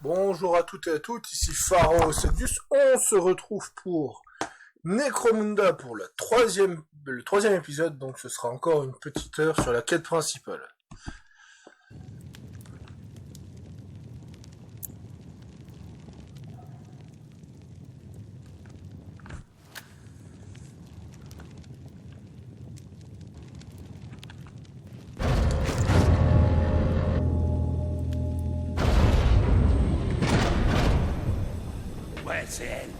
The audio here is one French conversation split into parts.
Bonjour à toutes et à toutes, ici Pharaoh Sedius. On se retrouve pour Necromunda pour le troisième épisode, donc ce sera encore une petite heure sur la quête principale. Ouais, c'est elle.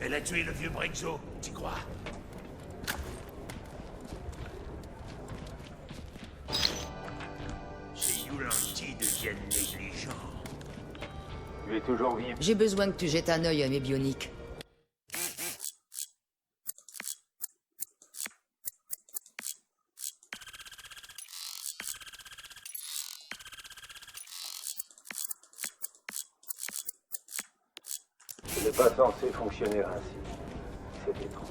Elle a tué le vieux Brexo, t'y crois? Ces Yulanti deviennent négligents. Tu es toujours vivre. J'ai besoin que tu jettes un œil à mes bioniques. Ce n'est pas censé fonctionner ainsi. C'est étrange.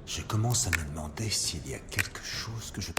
Je commence à me demander s'il y a quelque chose que je...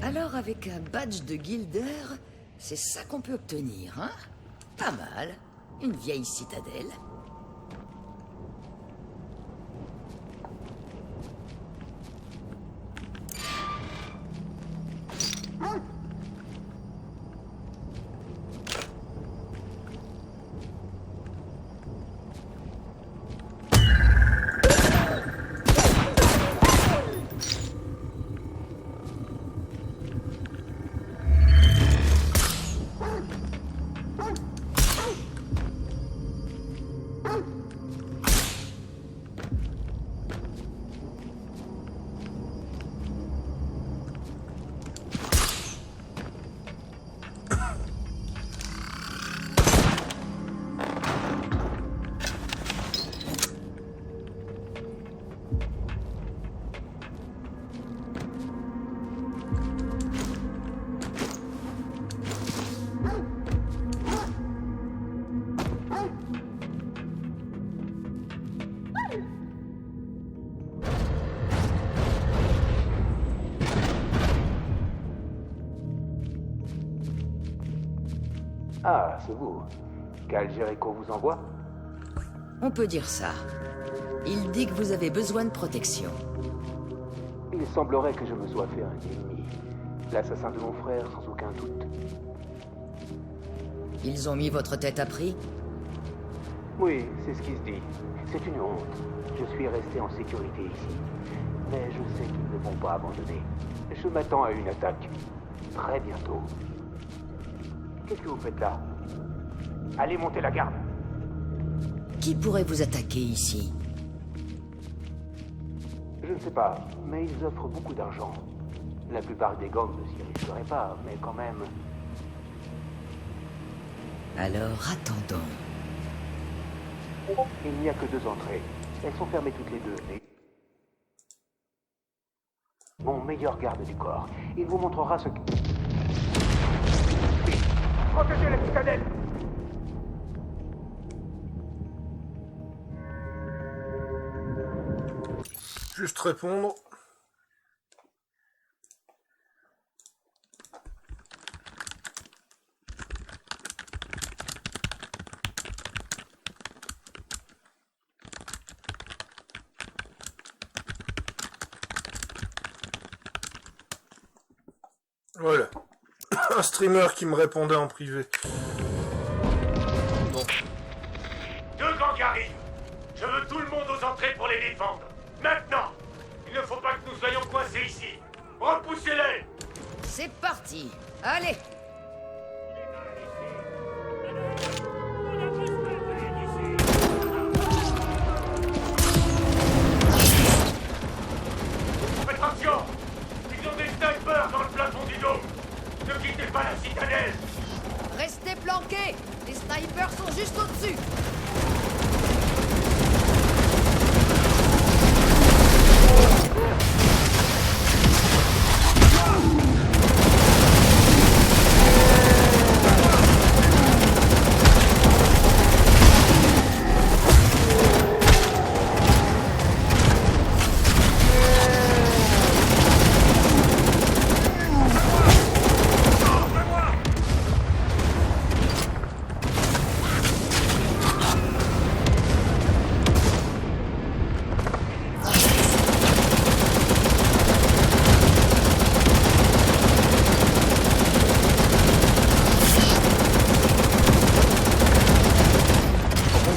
Alors avec un badge de guilder, c'est ça qu'on peut obtenir, hein? Pas mal. Une vieille citadelle. Ah, c'est vous. Qu'Algérico vous envoie? On peut dire ça. Il dit que vous avez besoin de protection. Il semblerait que je me sois fait un ennemi. L'assassin de mon frère, sans aucun doute. Ils ont mis votre tête à prix? Oui, c'est ce qui se dit. C'est une honte. Je suis resté en sécurité ici. Mais je sais qu'ils ne vont pas abandonner. Je m'attends à une attaque. Très bientôt. Qu'est-ce que vous faites là? Allez monter la garde. Qui pourrait vous attaquer ici? Je ne sais pas, mais ils offrent beaucoup d'argent. La plupart des gangs ne s'y risqueraient pas, mais quand même... Alors attendons. Il n'y a que 2 entrées. Elles sont fermées toutes les deux, mais... Mon meilleur garde du corps. Il vous montrera ce que... Protégez la citadelle! Juste répondre. Voilà. Un streamer qui me répondait en privé. Bon. 2 gangs arrivent. Je veux tout le monde aux entrées pour les défendre. Maintenant! Il ne faut pas que nous soyons coincés ici. Repoussez-les! C'est parti. Allez. Ne quittez pas la citadelle! Restez planqués. Les snipers sont juste au-dessus.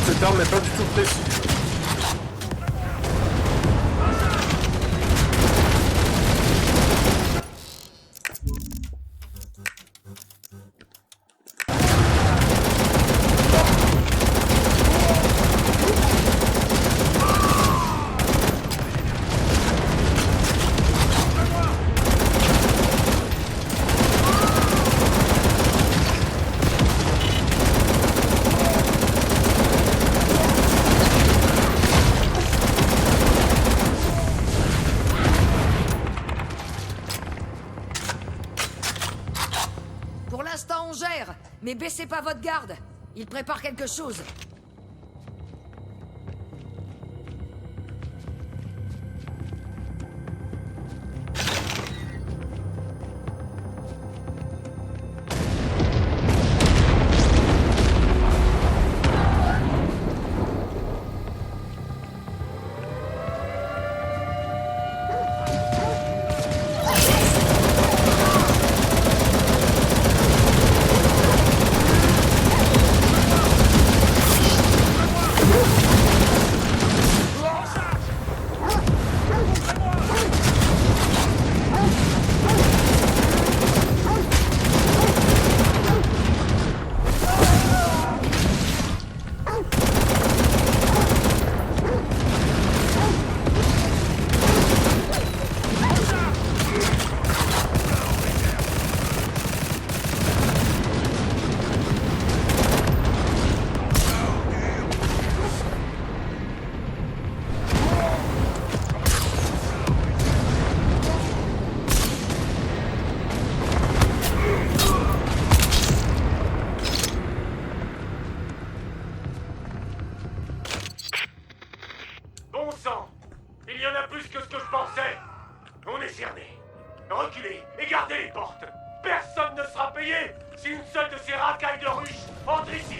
Cette arme n'est pas du tout précise. Pour l'instant, on gère. Mais baissez pas votre garde. Il prépare quelque chose. Bon sang! Il y en a plus que ce que je pensais! On est cerné. Reculez et gardez les portes! Personne ne sera payé si une seule de ces racailles de ruches entre ici!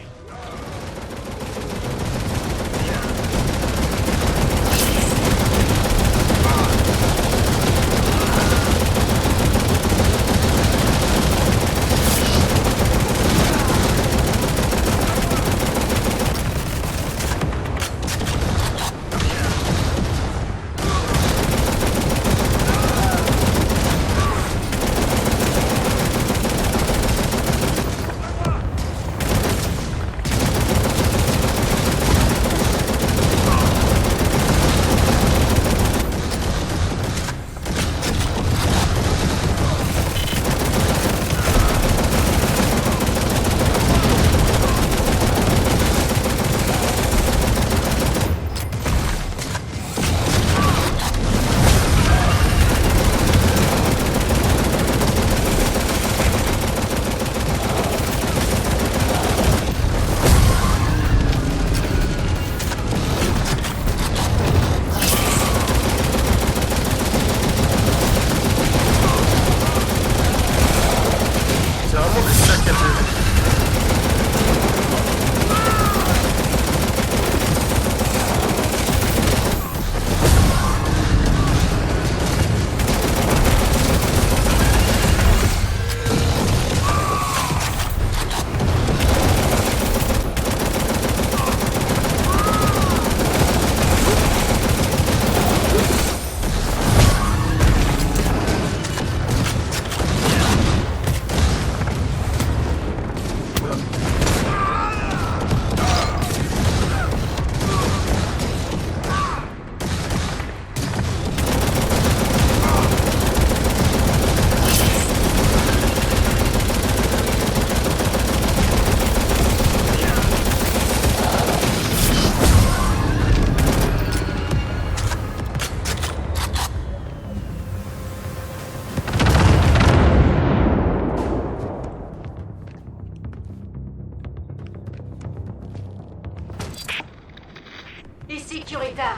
Securitar.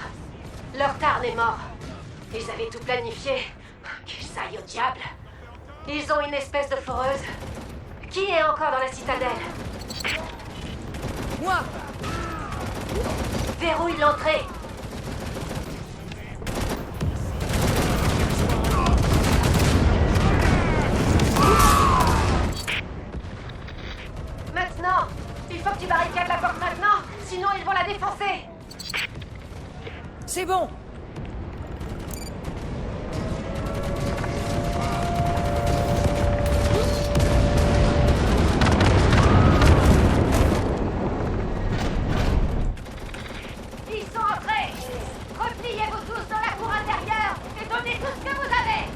Leur Tarn est mort. Ils avaient tout planifié. Qu'ils aillent au diable. Ils ont une espèce de foreuse. Qui est encore dans la citadelle? Moi! Verrouille l'entrée. Maintenant! Il faut que tu barricades la porte maintenant, sinon ils vont la défoncer! C'est bon! Ils sont entrés! Repliez-vous tous dans la cour intérieure et donnez tout ce que vous avez!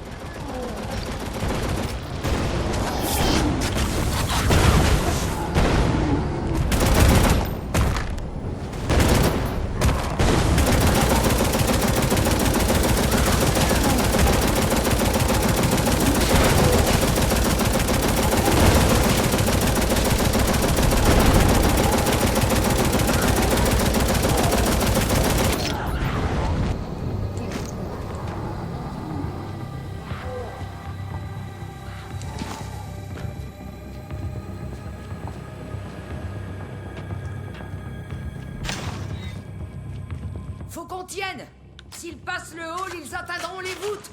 Faut qu'on tienne! S'ils passent le hall, ils atteindront les voûtes!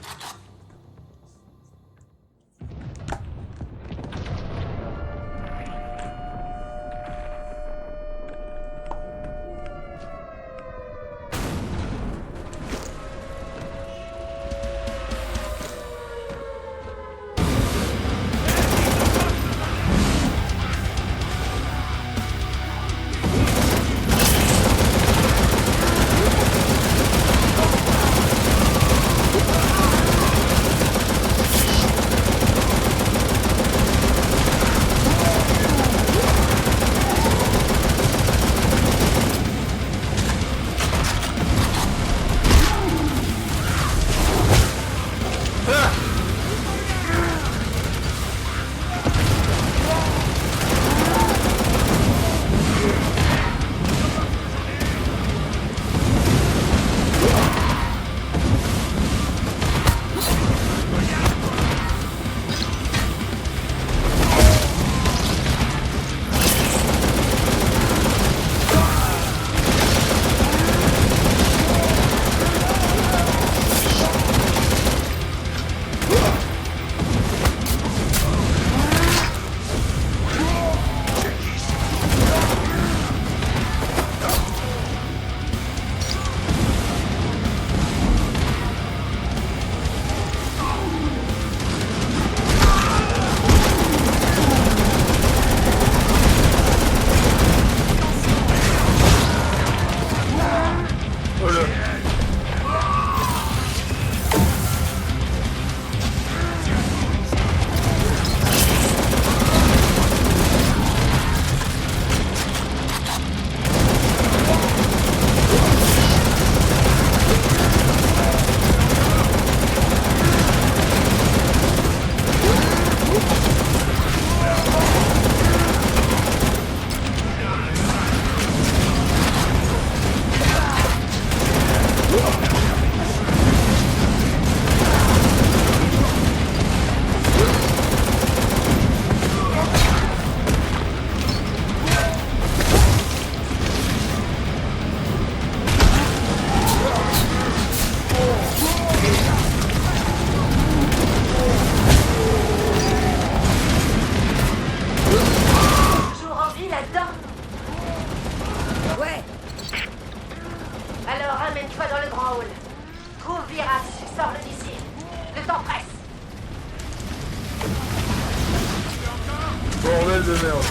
Bordel de merde.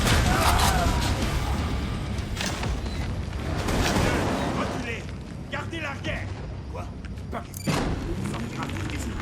Reculez! Gardez l'arrière! Quoi? Pas question. Nous sommes grappés des yeux.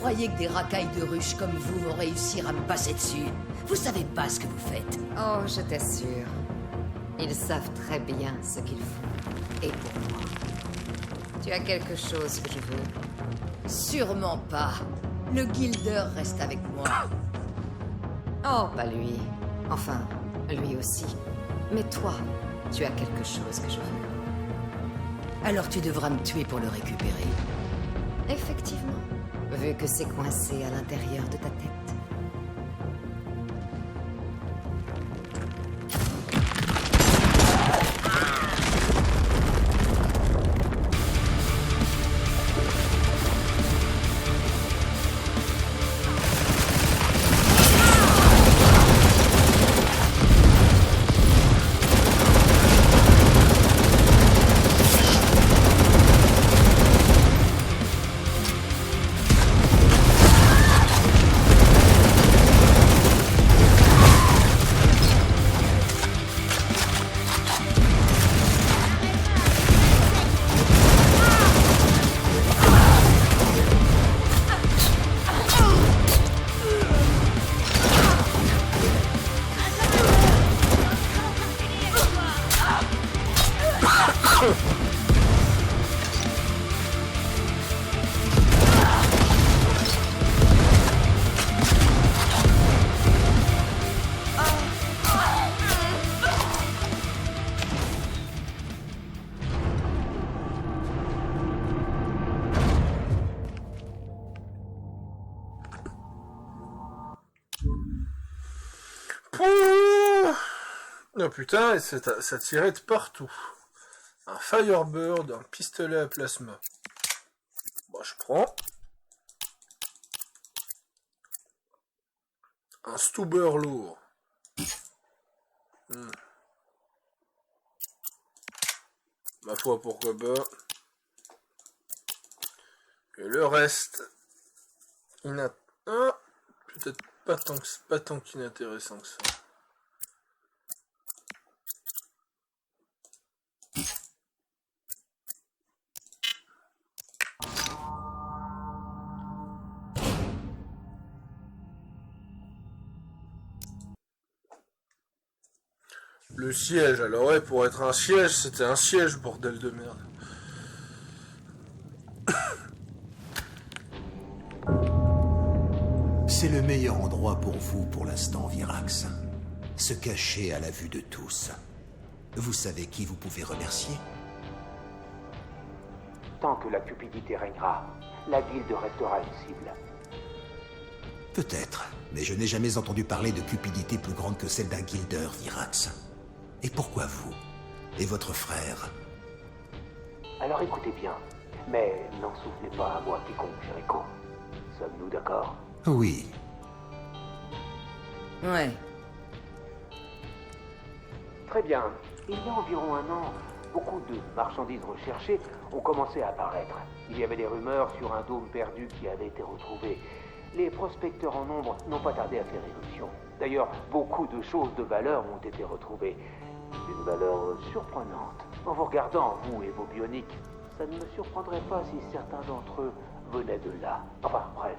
croyez que des racailles de ruches comme vous vont réussir à me passer dessus? Vous savez pas ce que vous faites. Oh, je t'assure. Ils savent très bien ce qu'ils font. Et pour moi. Tu as quelque chose que je veux? Sûrement pas. Le Guilder reste avec moi. Oh, pas lui. Enfin, lui aussi. Mais toi, tu as quelque chose que je veux. Alors tu devras me tuer pour le récupérer. Effectivement. Vu que c'est coincé à l'intérieur de ta tête. Oh putain, et ça tirait de partout. Un Firebird, un pistolet à plasma. Bon, je prends. Un Stuber lourd. Ma foi, pourquoi pas. Et le reste, peut-être pas tant qu'inintéressant que ça. Le siège, alors ouais, pour être un siège, c'était un siège, bordel de merde. C'est le meilleur endroit pour vous pour l'instant, Virax. Se cacher à la vue de tous. Vous savez qui vous pouvez remercier? Tant que la cupidité régnera, la guilde restera une cible. Peut-être, mais je n'ai jamais entendu parler de cupidité plus grande que celle d'un guilder, Virax. Et pourquoi vous? Et votre frère? Alors écoutez bien, mais n'en souvenez pas à moi quiconque, Jericho. Sommes-nous d'accord? Oui. Ouais. Très bien. Il y a environ un an, beaucoup de marchandises recherchées ont commencé à apparaître. Il y avait des rumeurs sur un dôme perdu qui avait été retrouvé. Les prospecteurs en nombre n'ont pas tardé à faire éruption. D'ailleurs, beaucoup de choses de valeur ont été retrouvées. Une valeur surprenante. En vous regardant, vous et vos bioniques, ça ne me surprendrait pas si certains d'entre eux venaient de là. Enfin, bref.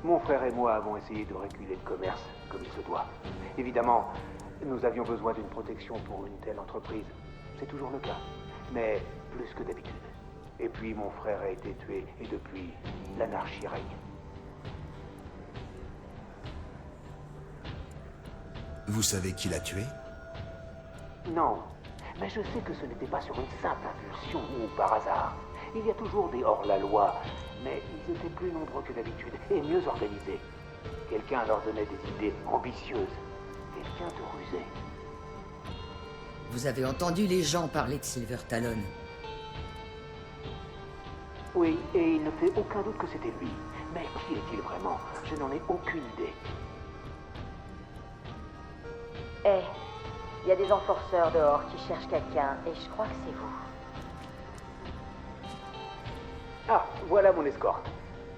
Mon frère et moi avons essayé de réguler le commerce comme il se doit. Évidemment, nous avions besoin d'une protection pour une telle entreprise. C'est toujours le cas, mais plus que d'habitude. Et puis mon frère a été tué, et depuis, l'anarchie règne. Vous savez qui l'a tué? Non, mais je sais que ce n'était pas sur une simple impulsion ou par hasard. Il y a toujours des hors-la-loi, mais ils étaient plus nombreux que d'habitude et mieux organisés. Quelqu'un leur donnait des idées ambitieuses. Quelqu'un de rusé. Vous avez entendu les gens parler de Silver Talon? Oui, et il ne fait aucun doute que c'était lui. Mais qui est-il vraiment? Je n'en ai aucune idée. Il y a des enforceurs dehors qui cherchent quelqu'un, et je crois que c'est vous. Ah, voilà mon escorte.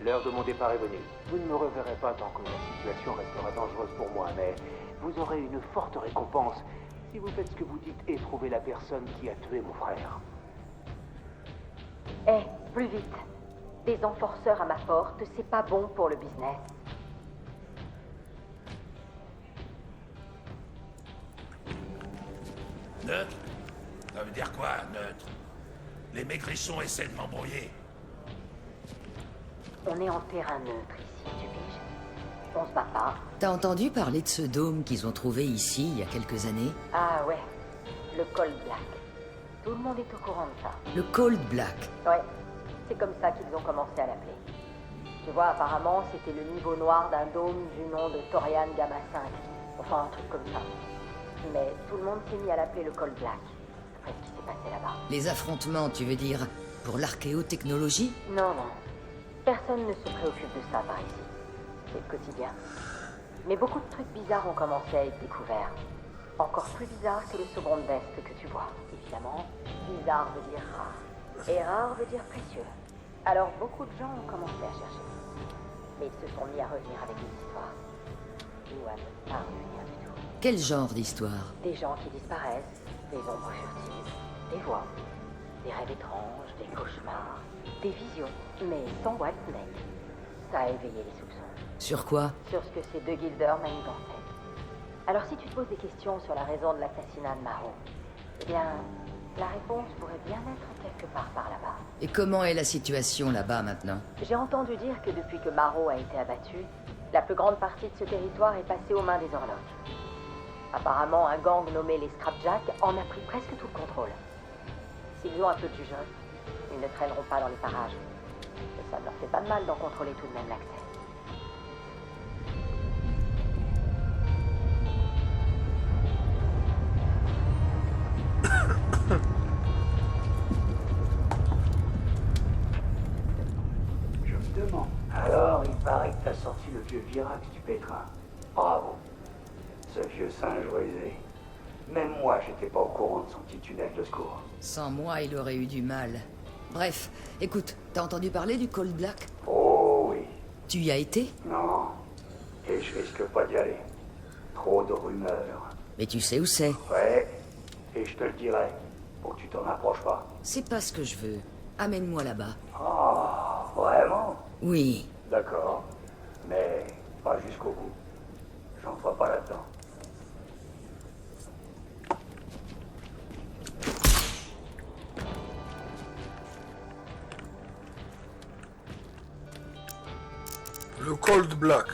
L'heure de mon départ est venue. Vous ne me reverrez pas tant que la situation restera dangereuse pour moi, mais vous aurez une forte récompense si vous faites ce que vous dites et trouvez la personne qui a tué mon frère. Plus vite. Des enforceurs à ma porte, c'est pas bon pour le business. Neutre? Ça veut dire quoi, neutre? Les maigrissons essaient de m'embrouiller. On est en terrain neutre ici, tu piges. On se bat pas. T'as entendu parler de ce dôme qu'ils ont trouvé ici il y a quelques années? Ah ouais, le Cold Black. Tout le monde est au courant de ça. Le Cold Black. Ouais, c'est comme ça qu'ils ont commencé à l'appeler. Tu vois, apparemment, c'était le niveau noir d'un dôme du nom de Torian Gamma 5. Enfin, un truc comme ça. Mais tout le monde s'est mis à l'appeler le Cold Black. Après ce qui s'est passé là-bas. Les affrontements, tu veux dire, pour l'archéotechnologie? Non, non. Personne ne se préoccupe de ça par ici. C'est le quotidien. Mais beaucoup de trucs bizarres ont commencé à être découverts. Encore plus bizarre, c'est le second veste que tu vois. Évidemment, bizarre veut dire rare. Et rare veut dire précieux. Alors beaucoup de gens ont commencé à chercher. Mais ils se sont mis à revenir avec des histoires. Ou à ne pas revenir du tout. Quel genre d'histoire? Des gens qui disparaissent, des ombres furtives, des voix, des rêves étranges, des cauchemars, des visions, mais sans White Snake. Ça a éveillé les soupçons. Sur quoi? Sur ce que ces deux guilders manigançaient. Alors si tu te poses des questions sur la raison de l'assassinat de Maro, eh bien, la réponse pourrait bien être quelque part par là-bas. Et comment est la situation là-bas maintenant? J'ai entendu dire que depuis que Maro a été abattu, la plus grande partie de ce territoire est passée aux mains des Orlocs. Apparemment, un gang nommé les Scrapjacks en a pris presque tout le contrôle. S'ils ont un peu de jugeote, ils ne traîneront pas dans les parages. Et ça ne leur fait pas de mal d'en contrôler tout de même l'accès. Je me demande. Alors, il paraît que t'as sorti le vieux Virax du pétrin. Bravo. Ce vieux singe rusé. Même moi, j'étais pas au courant de son petit tunnel de secours. Sans moi, il aurait eu du mal. Bref, écoute, t'as entendu parler du Cold Black? Oh oui. Tu y as été? Non. Et je risque pas d'y aller. Trop de rumeurs. Mais tu sais où c'est. Ouais. Et je te le dirai. Pour que tu t'en approches pas. C'est pas ce que je veux. Amène-moi là-bas. Oh, vraiment? Oui. D'accord. Mais pas jusqu'au bout. J'en vois pas là-dedans. Le Cold Black.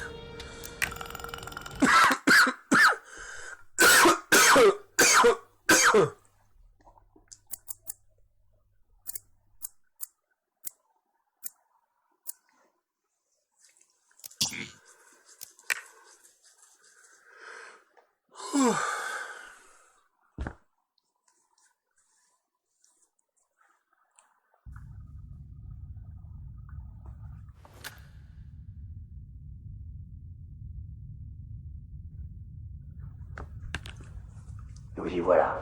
Nous y voilà.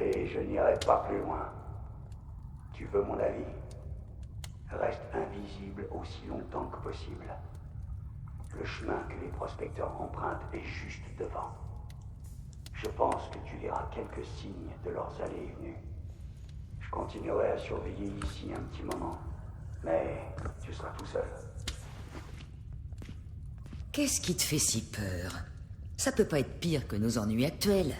Et je n'irai pas plus loin. Tu veux mon avis? Reste invisible aussi longtemps que possible. Le chemin que les prospecteurs empruntent est juste devant. Je pense que tu verras quelques signes de leurs allées et venues. Je continuerai à surveiller ici un petit moment. Mais tu seras tout seul. Qu'est-ce qui te fait si peur? Ça peut pas être pire que nos ennuis actuels.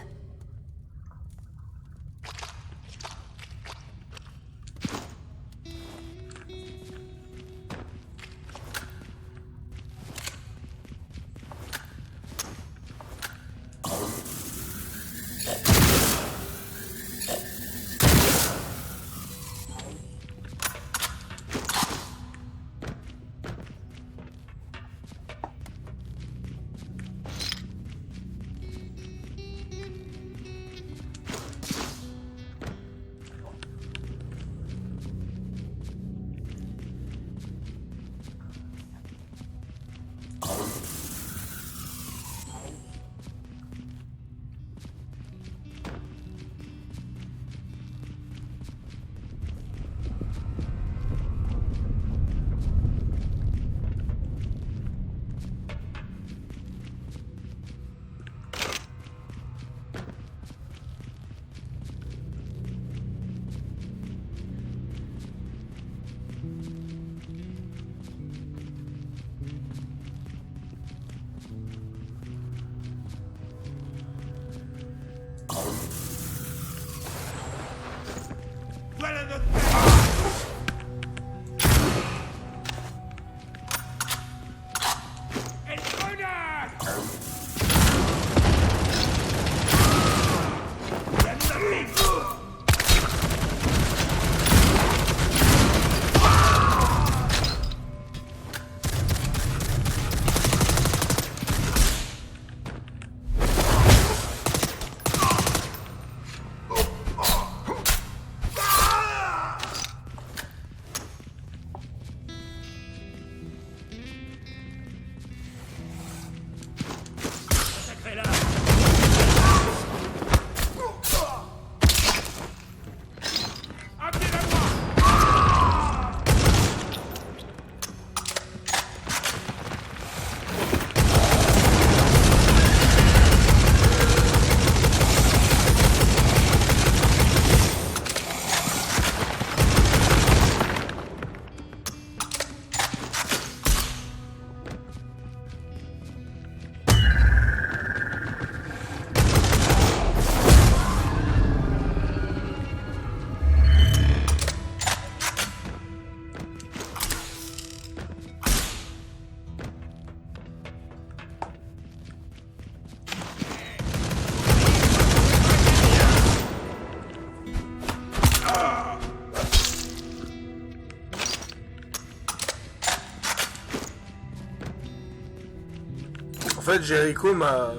fait, Jericho m'a...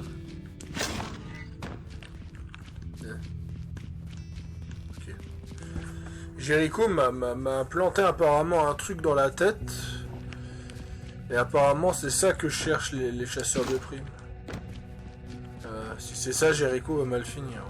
Ok. Jericho m'a implanté apparemment un truc dans la tête. Et apparemment, c'est ça que cherchent les chasseurs de primes. Si c'est ça, Jericho va mal finir.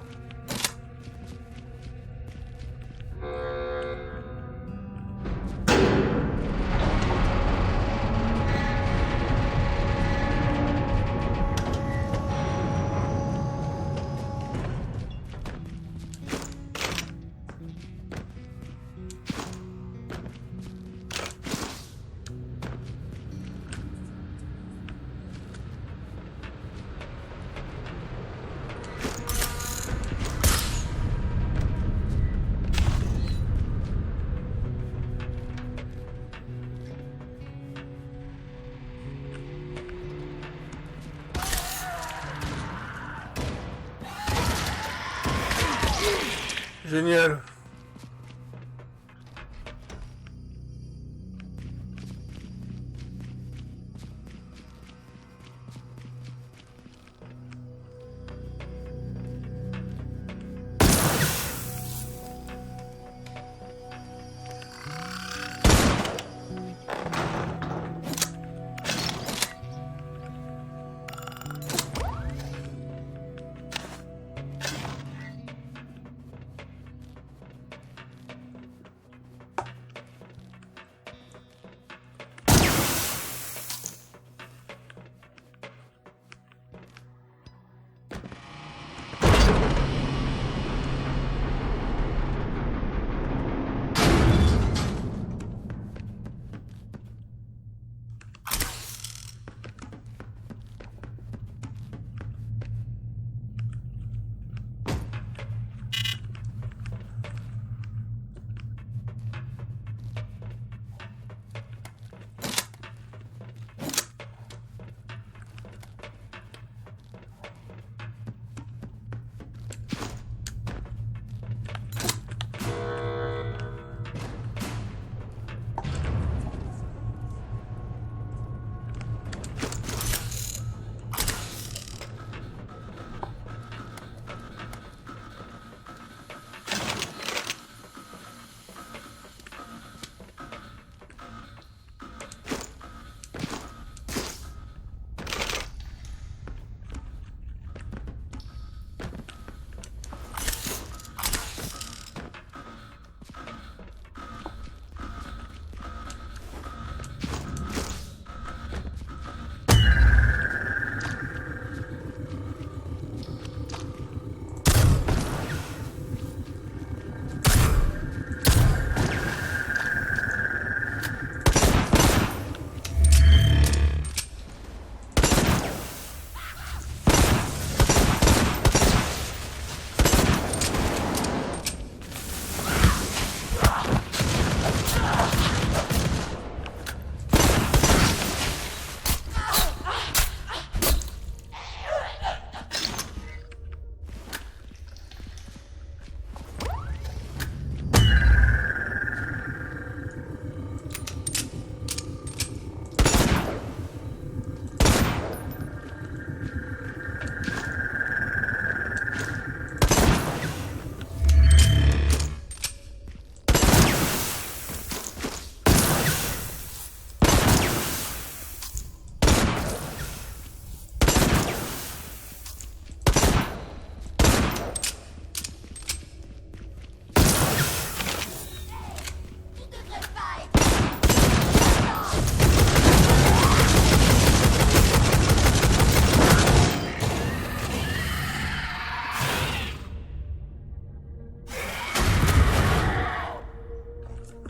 Génial.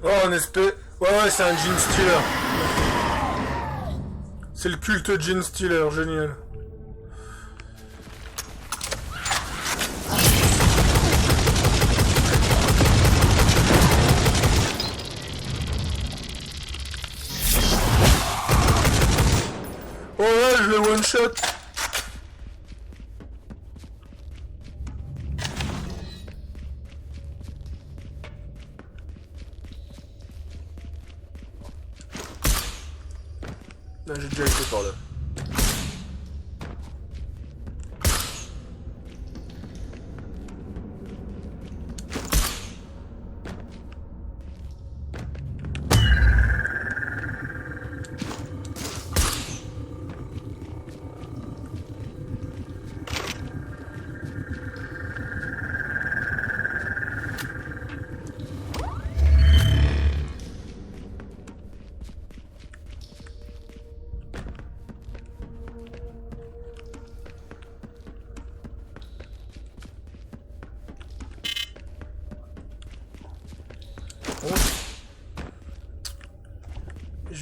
Oh, un espèce... Ouais, c'est un Gene Stealer. C'est le culte Gene Stealer, génial. Oh là, je le one-shot. Là, j'ai déjà été par là.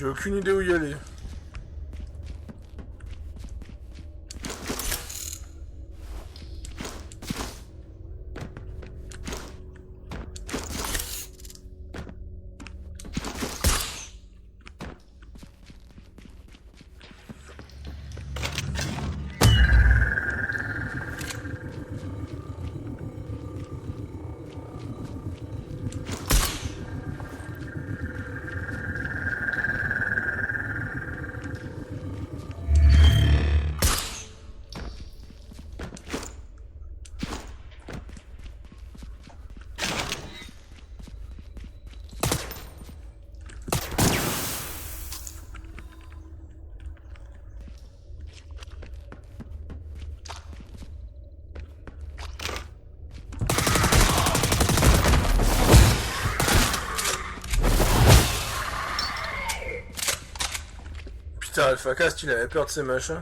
J'ai aucune idée où y aller. Putain, Alpha Cast, il avait peur de ces machins.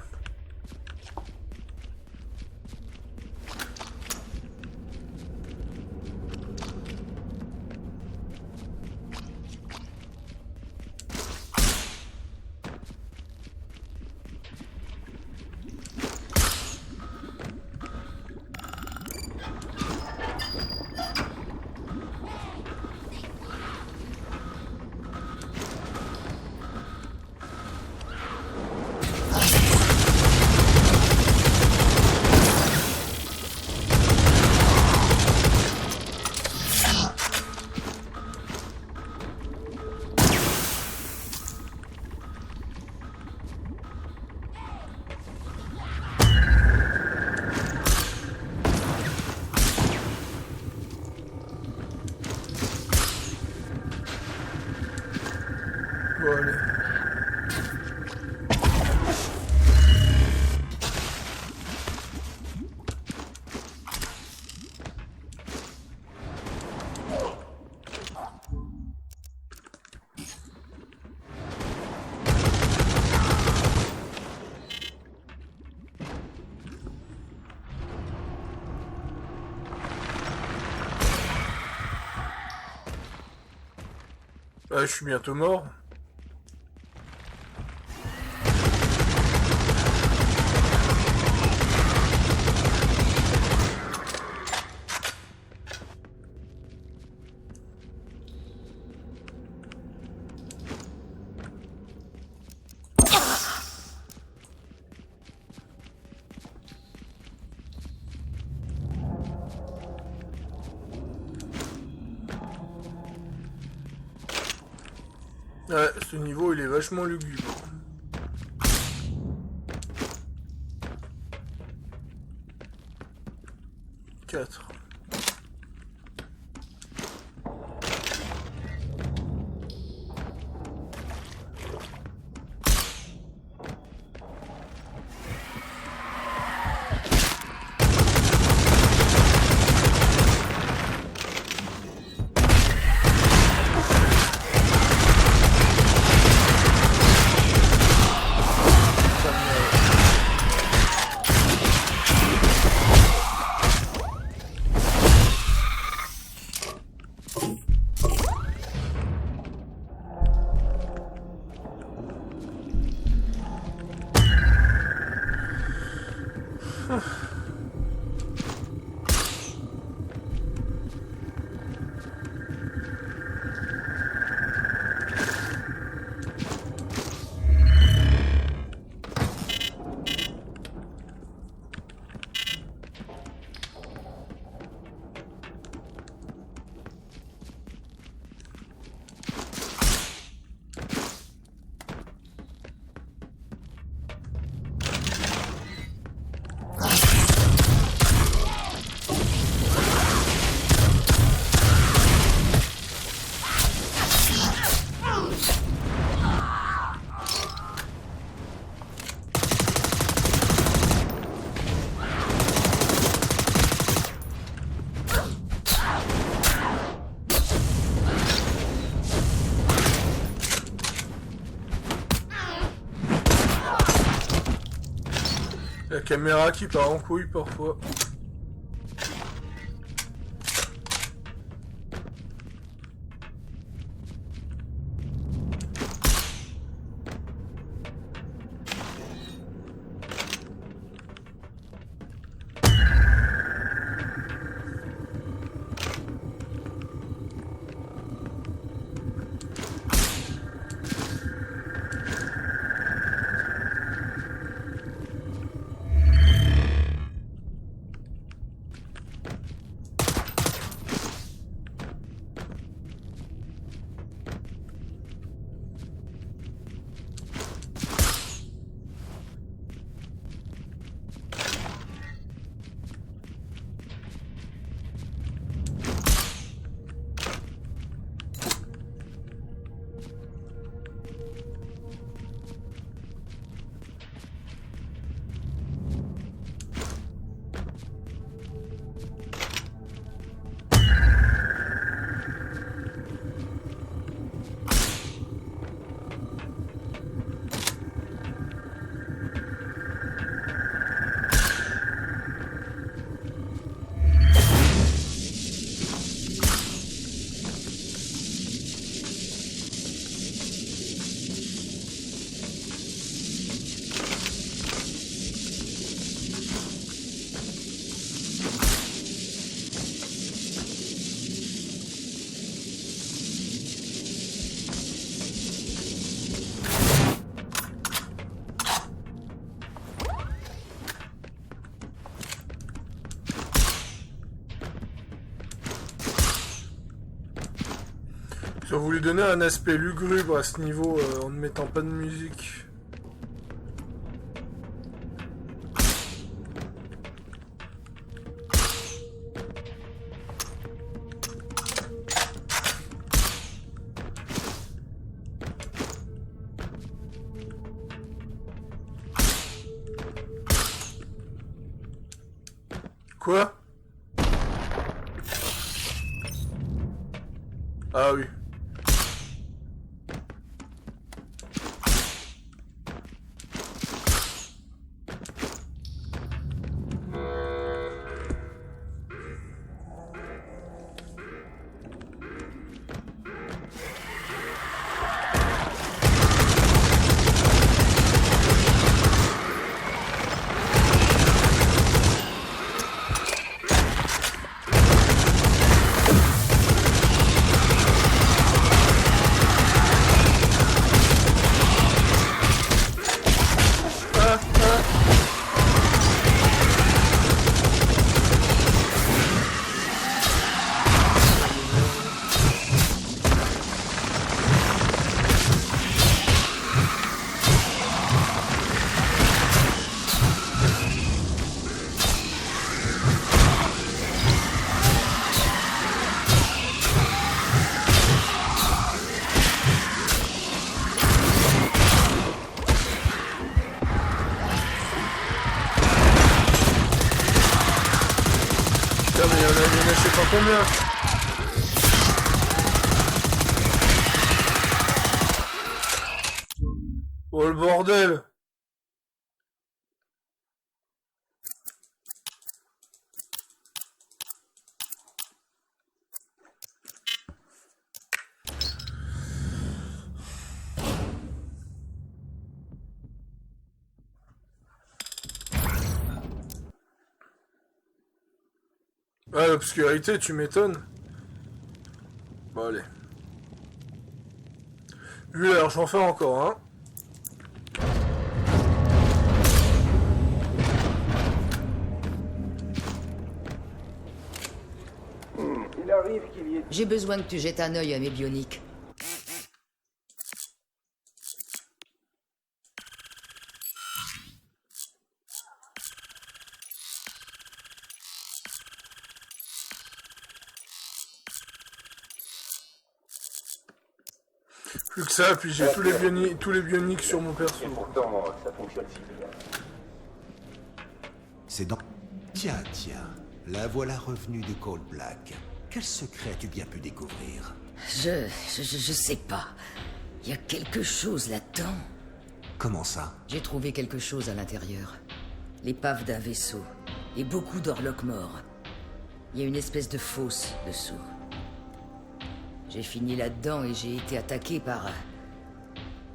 Bon, allez. Je suis bientôt mort. Ouais, ce niveau il est vachement lugubre. Quatre. La caméra qui part en couille parfois. Ils ont voulu donner un aspect lugubre à ce niveau en ne mettant pas de musique. Quoi? Ah oui. Putain, mais il y en a je sais pas combien. Oh le bordel. Ah, l'obscurité, tu m'étonnes. Bon, allez. Vu l'heure, j'en fais encore, hein. Il arrive qu'il y ait... J'ai besoin que tu jettes un œil à mes bioniques. Plus que ça, puis j'ai tous les bioniques sur mon perso. Et pourtant, ça fonctionne si bien. C'est dans... Tiens, la voilà revenue de Cold Black. Quel secret as-tu bien pu découvrir? Je sais pas. Il y a quelque chose là-dedans. Comment ça? J'ai trouvé quelque chose à l'intérieur. L'épave d'un vaisseau. Et beaucoup d'Orloks morts. Il y a une espèce de fosse dessous. J'ai fini là-dedans et j'ai été attaqué par...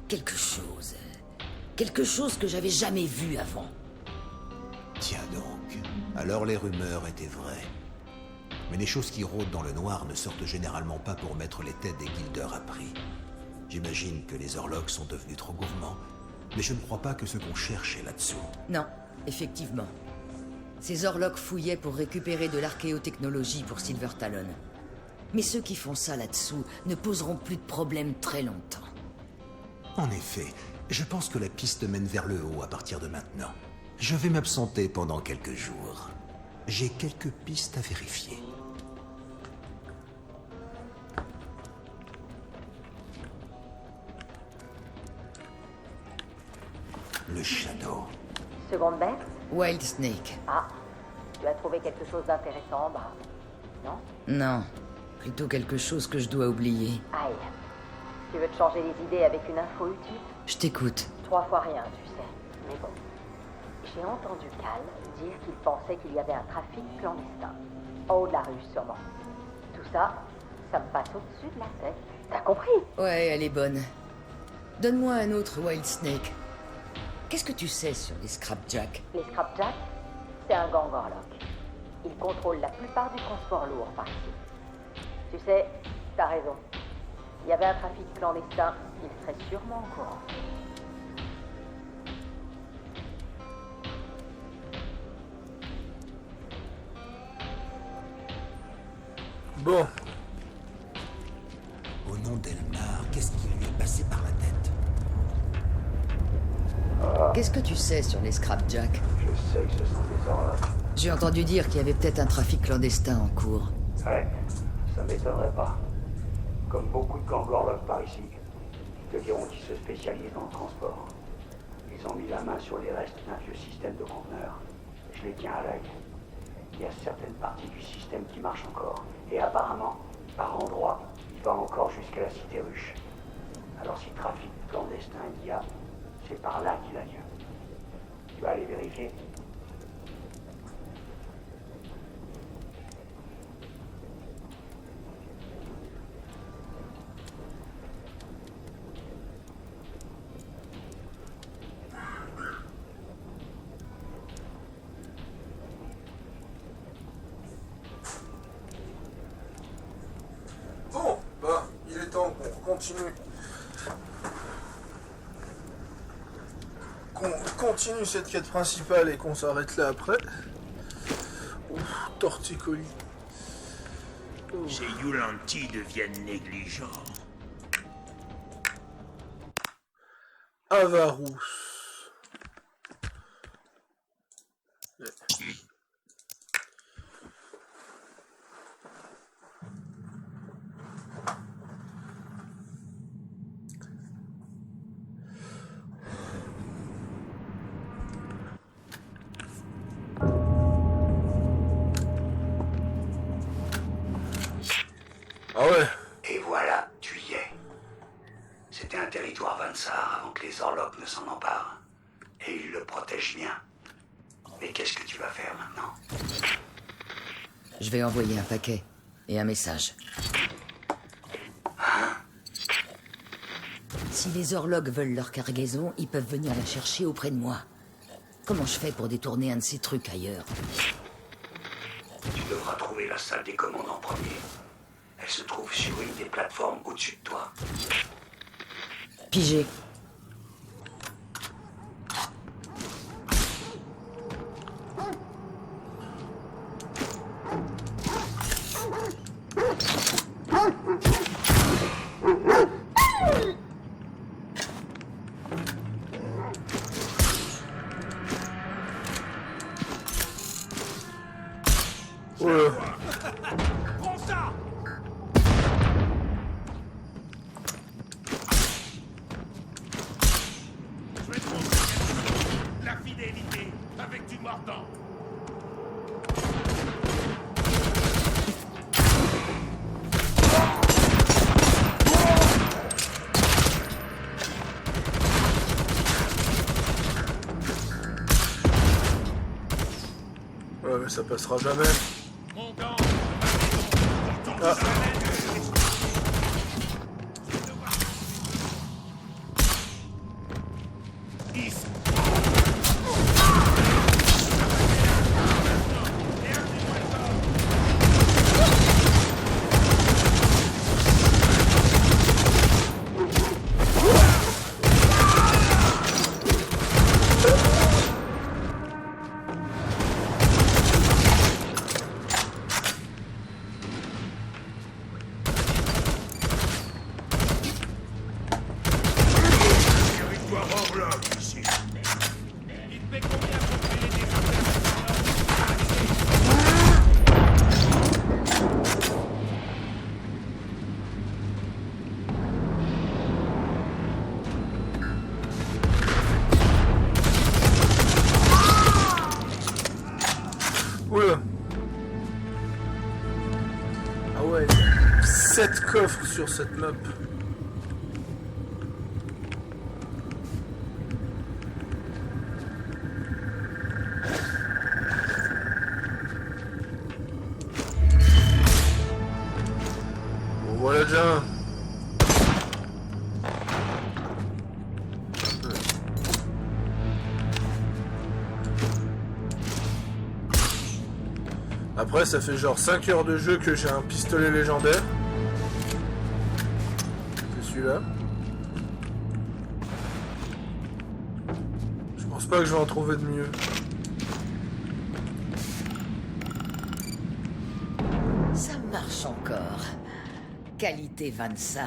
quelque chose. Quelque chose que j'avais jamais vu avant. Tiens donc. Alors les rumeurs étaient vraies. Mais les choses qui rôdent dans le noir ne sortent généralement pas pour mettre les têtes des guildeurs à prix. J'imagine que les Orloks sont devenus trop gourmands, mais je ne crois pas que ce qu'on cherche est là-dessous. Non, effectivement. Ces Orloks fouillaient pour récupérer de l'archéotechnologie pour Silver Talon. Mais ceux qui font ça là-dessous ne poseront plus de problèmes très longtemps. En effet, je pense que la piste mène vers le haut à partir de maintenant. Je vais m'absenter pendant quelques jours. J'ai quelques pistes à vérifier. Le Shadow. Seconde bête? Wild Snake. Ah, tu as trouvé quelque chose d'intéressant en bas. Non? Non, plutôt quelque chose que je dois oublier. Aïe. Tu veux te changer les idées avec une info utile? Je t'écoute. 3 fois rien, tu sais. Mais bon. J'ai entendu Cal dire qu'il pensait qu'il y avait un trafic clandestin. En haut de la rue, sûrement. Tout ça, ça me passe au-dessus de la tête. T'as compris? Ouais, elle est bonne. Donne-moi un autre Wild Snake. Qu'est-ce que tu sais sur les Scrapjack? Les Scrapjack, c'est un gang Orlok. Ils contrôlent la plupart du transport lourd par ici. Tu sais, t'as raison. Il y avait un trafic clandestin, il serait sûrement au courant. Au nom des Qu'est-ce que tu sais sur les Scrapjack? Je sais que ce sont des horloges. J'ai entendu dire qu'il y avait peut-être un trafic clandestin en cours. Ouais, ça m'étonnerait pas. Comme beaucoup de gangs horloges par ici, ils te diront qu'ils se spécialisent dans le transport. Ils ont mis la main sur les restes d'un vieux système de conteneurs. Je les tiens à l'œil. Il y a certaines parties du système qui marchent encore. Et apparemment, par endroits, il va encore jusqu'à la cité ruche. Alors si trafic clandestin il y a, c'est par là qu'il a lieu. Tu vas aller vérifier? Bon, bah, il est temps qu'on continue. Qu'on continue cette quête principale et qu'on s'arrête là après. Ouf, torticolis. Ouf. Ces Yulanti deviennent négligents. Avarous. Ah ouais. Et voilà, tu y es. C'était un territoire Vansar avant que les Orloks ne s'en emparent. Et ils le protègent bien. Mais qu'est-ce que tu vas faire maintenant? Je vais envoyer un paquet et un message. Si les Orloks veulent leur cargaison, ils peuvent venir la chercher auprès de moi. Comment je fais pour détourner un de ces trucs ailleurs? Tu devras trouver la salle des commandes en premier. Elle se trouve sur une des plateformes au-dessus de toi. Pigé. Ouais. Prends ça! Je vais te montrer quelque chose. La fidélité avec du mordant. Ouais, mais ça passera jamais. Mon gant. Ah. Victoire Orlok ici. Il te paie combien pour payer des Oula. Ah ouais, 7 coffres sur cette map. Bon, voilà déjà un. Après, ça fait genre 5 heures de jeu que j'ai un pistolet légendaire. C'est celui-là. Je pense pas que je vais en trouver de mieux. Ça marche encore. Qualité Vansar.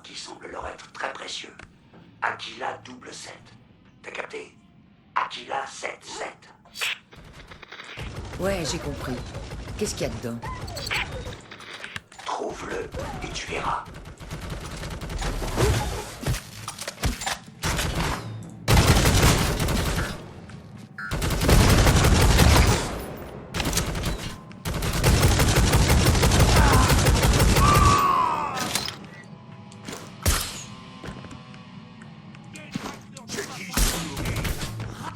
qui semble leur être très précieux. Aquila 7. T'as capté? Aquila 7. Ouais, j'ai compris. Qu'est-ce qu'il y a dedans? Trouve-le et tu verras.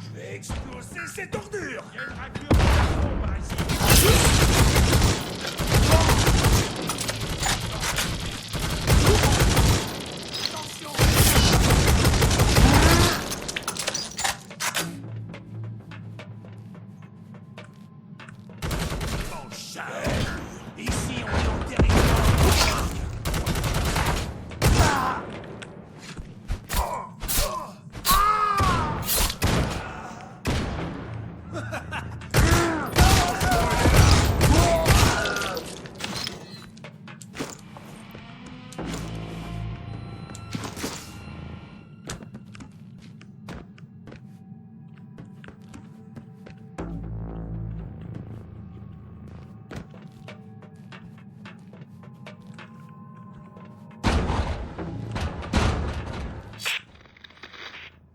Je vais exploser cette ordure. Il y a une raclure de plafond par ici. Ici, on est en territoire.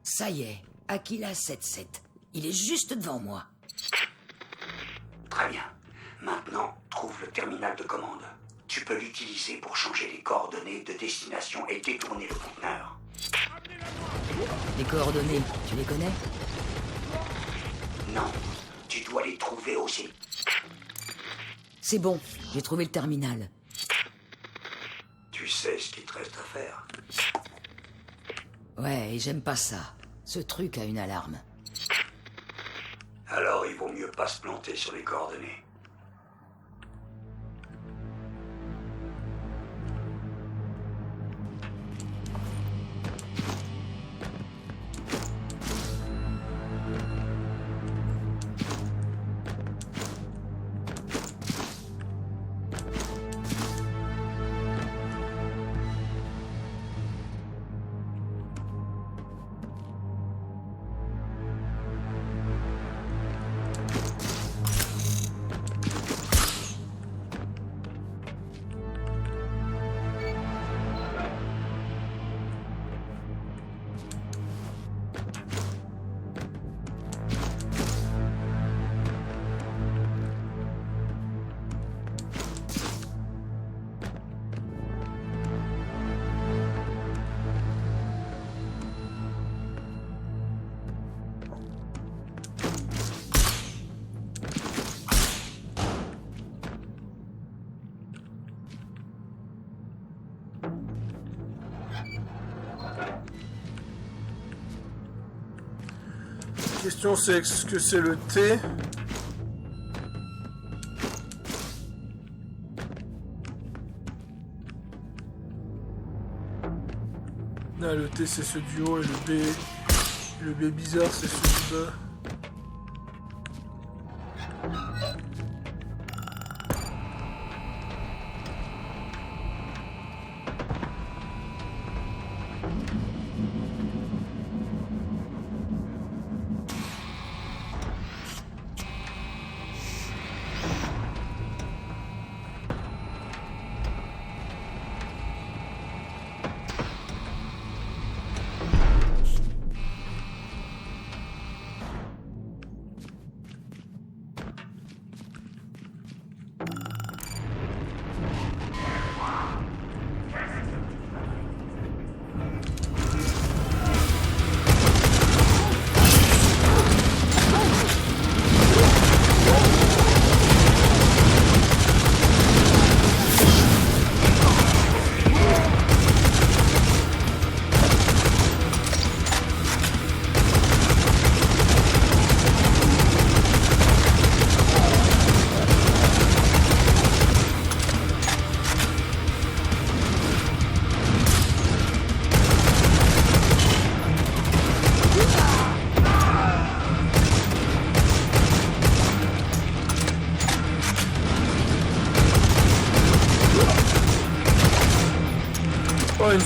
Ça y est, Aquila 7-7. Il est juste devant moi. Très bien. Maintenant, trouve le terminal de commande. Tu peux l'utiliser pour changer les coordonnées de destination et détourner le conteneur. Les coordonnées, tu les connais? Non, tu dois les trouver aussi. C'est bon, j'ai trouvé le terminal. Tu sais ce qu'il te reste à faire. Ouais, et j'aime pas ça. Ce truc a une alarme. Alors il vaut mieux pas se planter sur les coordonnées. La question c'est est-ce que c'est le T? Ah, le T c'est ceux du haut et le B bizarre c'est ceux du bas.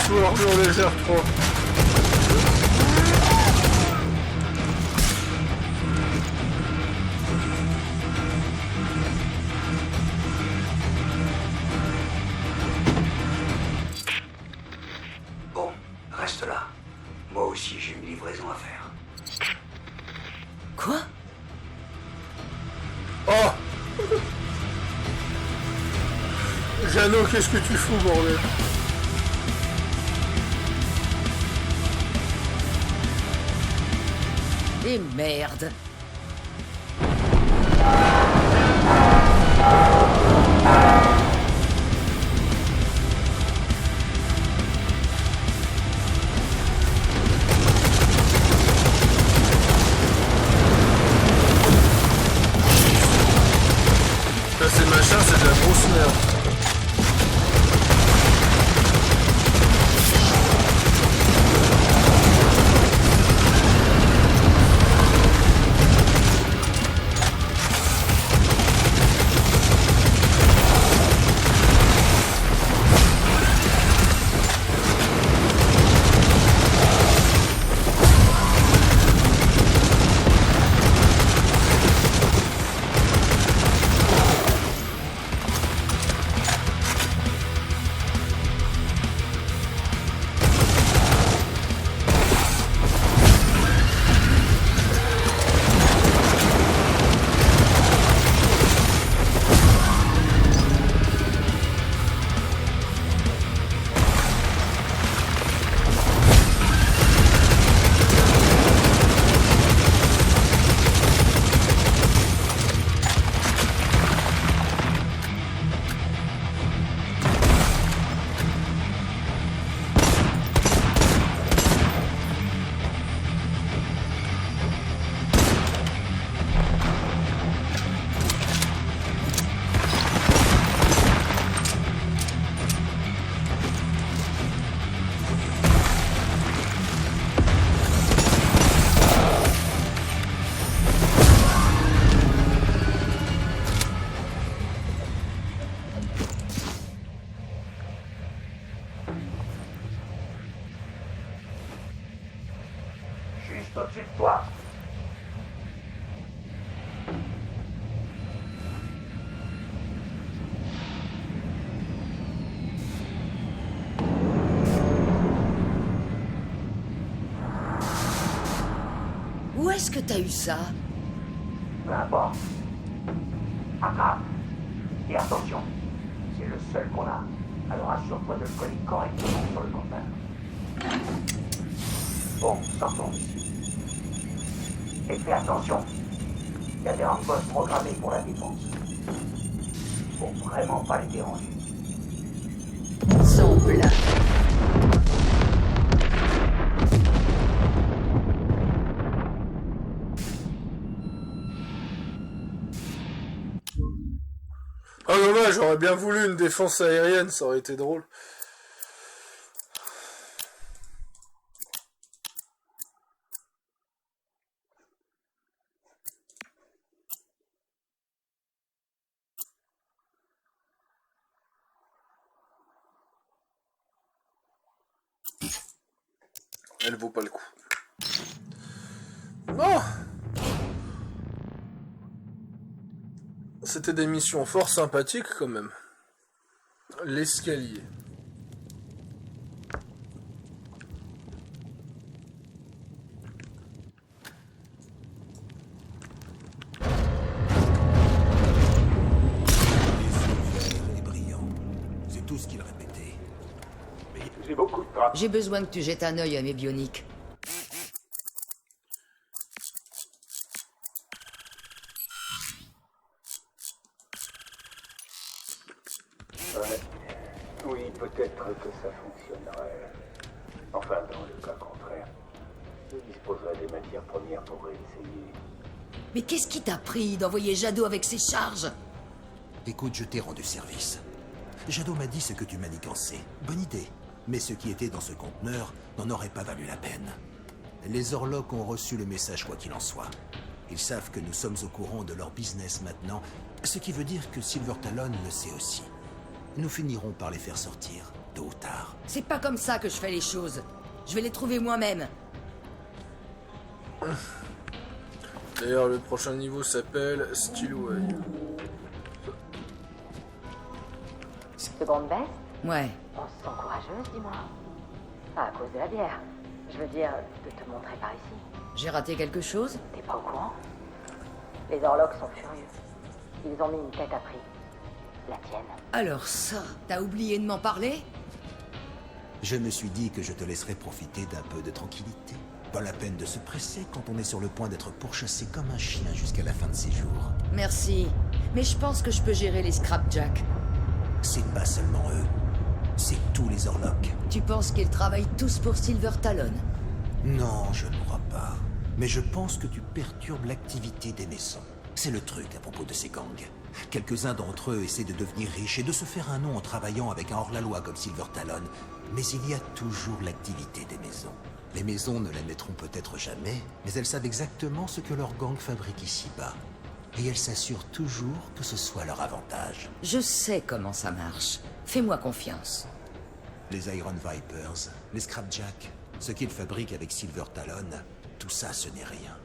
sous armure légère 3. Bon, reste là. Moi aussi, j'ai une livraison à faire. Quoi? Oh Jeannot, qu'est-ce que tu fous, bordel? Et merde. Ça, ces machins, c'est de la grosse merde. Juste au-dessus de toi. Où est-ce que t'as eu ça? Peu importe. Attrape. Et attention, c'est le seul qu'on a. Alors assure-toi de le coller correctement sur le conteneur. Bon, sortons d'ici. Et fais attention. Il y a des renforts programmés pour la défense. Faut vraiment pas les déranger. Sans blague. Oh dommage, j'aurais bien voulu une défense aérienne, ça aurait été drôle. Elle vaut pas le coup. Non! C'était des missions fort sympathiques quand même. L'escalier. Et brillant. C'est tout ce qu'il répétait. J'ai beaucoup de traces. J'ai besoin que tu jettes un œil à mes bioniques. Oui, peut-être que ça fonctionnerait. Enfin, dans le cas contraire, je disposerai des matières premières pour réessayer. Mais qu'est-ce qui t'a pris d'envoyer Jadot avec ses charges? Écoute, je t'ai rendu service. Jadot m'a dit ce que tu manigançais. Bonne idée. Mais ce qui était dans ce conteneur n'en aurait pas valu la peine. Les Orlocks ont reçu le message quoi qu'il en soit. Ils savent que nous sommes au courant de leur business maintenant, ce qui veut dire que Silver Talon le sait aussi. Nous finirons par les faire sortir. tôt ou tard. C'est pas comme ça que je fais les choses. Je vais les trouver moi-même. D'ailleurs, le prochain niveau s'appelle Steelway. Seconde baisse? Ouais. On se sent courageuse, dis-moi. À cause de la bière. Je veux dire, de te montrer par ici. J'ai raté quelque chose? T'es pas au courant? Les Orlocks sont furieux. Ils ont mis une tête à prix. La tienne. Alors ça, t'as oublié de m'en parler? Je me suis dit que je te laisserais profiter d'un peu de tranquillité. Pas la peine de se presser quand on est sur le point d'être pourchassé comme un chien jusqu'à la fin de ses jours. Merci. Mais je pense que je peux gérer les Scrapjack. C'est pas seulement eux, c'est tous les Orlocks. Tu penses qu'ils travaillent tous pour Silver Talon? Non, je ne crois pas. Mais je pense que tu perturbes l'activité des maisons. C'est le truc à propos de ces gangs. Quelques-uns d'entre eux essaient de devenir riches et de se faire un nom en travaillant avec un hors-la-loi comme Silver Talon. Mais il y a toujours l'activité des maisons. Les maisons ne l'admettront peut-être jamais, mais elles savent exactement ce que leur gang fabrique ici-bas. Et elles s'assurent toujours que ce soit leur avantage. Je sais comment ça marche. Fais-moi confiance. Les Iron Vipers, les Scrapjack, ce qu'ils fabriquent avec Silver Talon, tout ça ce n'est rien.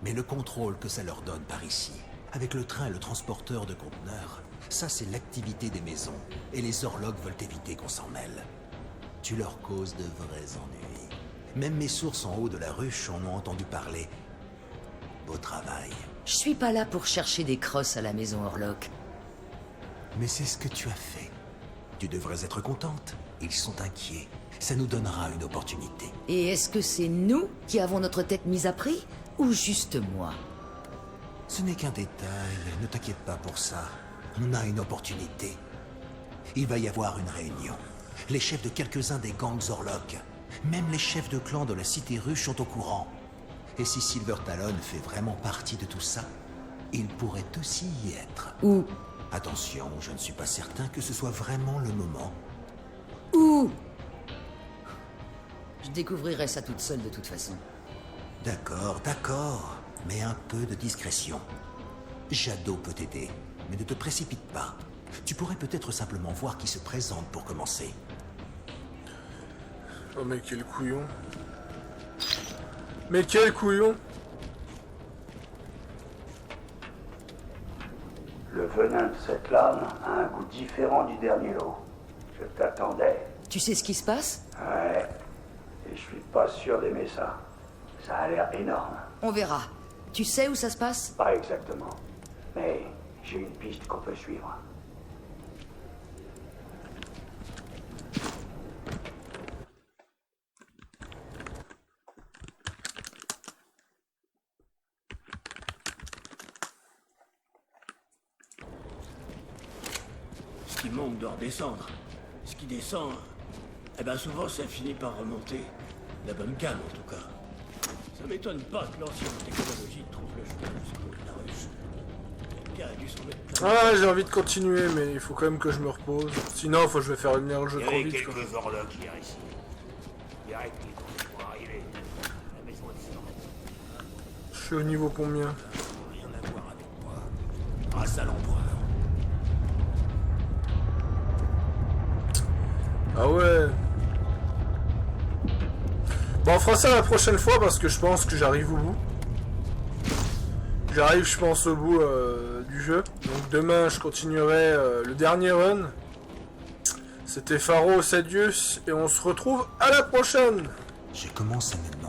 Mais le contrôle que ça leur donne par ici, avec le train et le transporteur de conteneurs, ça c'est l'activité des maisons. Et les Orlocks veulent éviter qu'on s'en mêle. Tu leur causes de vrais ennuis. Même mes sources en haut de la ruche en ont entendu parler. Beau travail. Je suis pas là pour chercher des crosses à la maison Orlock. Mais c'est ce que tu as fait. Tu devrais être contente. Ils sont inquiets. Ça nous donnera une opportunité. Et est-ce que c'est nous qui avons notre tête mise à prix? Ou juste moi? Ce n'est qu'un détail. Ne t'inquiète pas pour ça. On a une opportunité. Il va y avoir une réunion. Les chefs de quelques-uns des gangs Orlocks, même les chefs de clan de la cité ruche sont au courant. Et si Silver Talon fait vraiment partie de tout ça, il pourrait aussi y être. Où? Attention, je ne suis pas certain que ce soit vraiment le moment. Où? Je découvrirai ça toute seule de toute façon. D'accord, mais un peu de discrétion. Jadot peut t'aider, mais ne te précipite pas. Tu pourrais peut-être simplement voir qui se présente pour commencer. Oh mais quel couillon. Mais quel couillon. Le venin de cette lame a un goût différent du dernier lot. Je t'attendais. Tu sais ce qui se passe? Ouais. Et je suis pas sûr d'aimer ça. Ça a l'air énorme. On verra. Tu sais où ça se passe? Pas exactement. Mais j'ai une piste qu'on peut suivre. Ce qui monte doit redescendre. Ce qui descend, eh ben souvent ça finit par remonter. La bonne gamme en tout cas. Ça m'étonne pas que l'ancienne technologie trouve le chemin jusqu'au la ruche. Le gars a dû s'en mettre plein. Ah, j'ai envie de continuer, mais il faut quand même que je me repose. Sinon, je vais faire venir le jeu Il y trop avait vite. Quoi. quelques Orlocks hier ici. Direct, ils vont arriver. La maison est disparaître. Je suis au niveau combien? Rien à voir avec moi. Grâce à l'empereur. Ah ouais. Bon, on fera ça la prochaine fois parce que je pense que j'arrive au bout. J'arrive, je pense, au bout du jeu. Donc demain, je continuerai le dernier run. C'était Pharos Sadius et on se retrouve à la prochaine. Je commence à me demander